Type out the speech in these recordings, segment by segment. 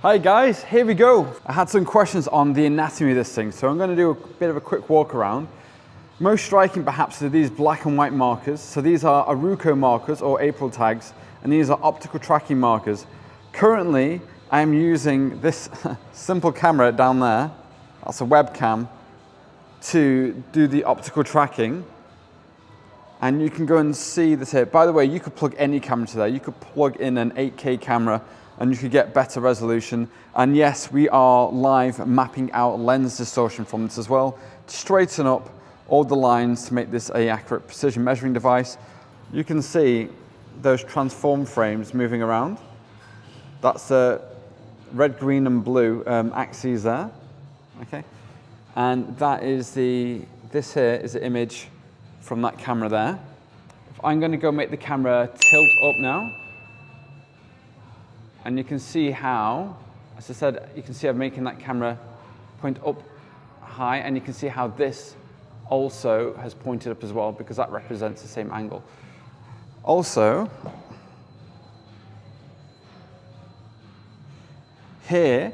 Hi guys, here we go. I had some questions on the anatomy of this thing, so I'm going to do a bit of a quick walk around. Most striking perhaps are these black and white markers. So these are Aruco markers or April tags, and these are optical tracking markers. Currently, I'm using this simple camera down there, that's a webcam, to do the optical tracking. And you can go and see this here. By the way, you could plug any camera to there. You could plug in an 8K camera and you could get better resolution. And yes, we are live mapping out lens distortion from this as well, to straighten up all the lines to make this an accurate precision measuring device. You can see those transform frames moving around. That's the red, green, and blue axes there. Okay, and that is this here is the image from that camera there. If I'm going to go make the camera tilt up now, and you can see how, as I said, you can see I'm making that camera point up high, and you can see how this also has pointed up as well, because that represents the same angle. Also, here,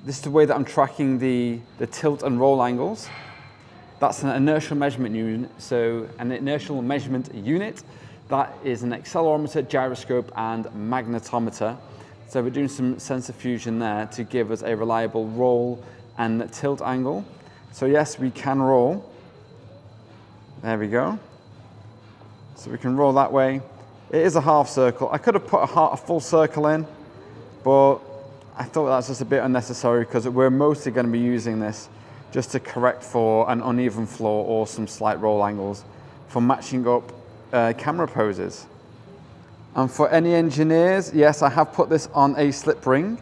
this is the way that I'm tracking the tilt and roll angles. That's an inertial measurement unit. So an inertial measurement unit, that is an accelerometer, gyroscope, and magnetometer. So we're doing some sensor fusion there to give us a reliable roll and tilt angle. So yes, we can roll. There we go. So we can roll that way. It is a half circle. I could have put a full circle in, but I thought that's just a bit unnecessary because we're mostly going to be using this just to correct for an uneven floor or some slight roll angles for matching up camera poses. And for any engineers, yes, I have put this on a slip ring,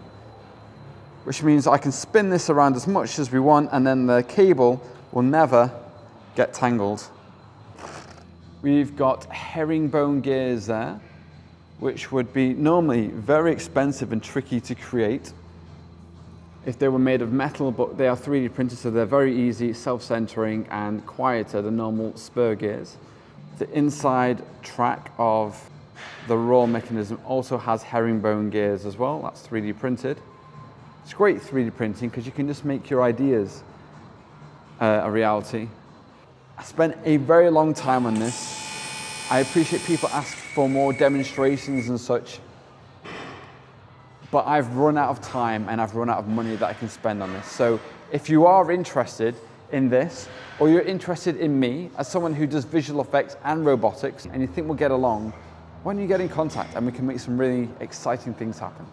which means I can spin this around as much as we want, and then the cable will never get tangled. We've got herringbone gears there, which would be normally very expensive and tricky to create if they were made of metal, but they are 3D printed, so they're very easy, self-centering, and quieter than normal spur gears. The inside track of the roll mechanism also has herringbone gears as well. That's 3D printed. It's great 3D printing because you can just make your ideas a reality. I spent a very long time on this. I appreciate people ask for more demonstrations and such, but I've run out of time and I've run out of money that I can spend on this. So if you are interested in this, or you're interested in me as someone who does visual effects and robotics, and you think we'll get along, why don't you get in contact and we can make some really exciting things happen.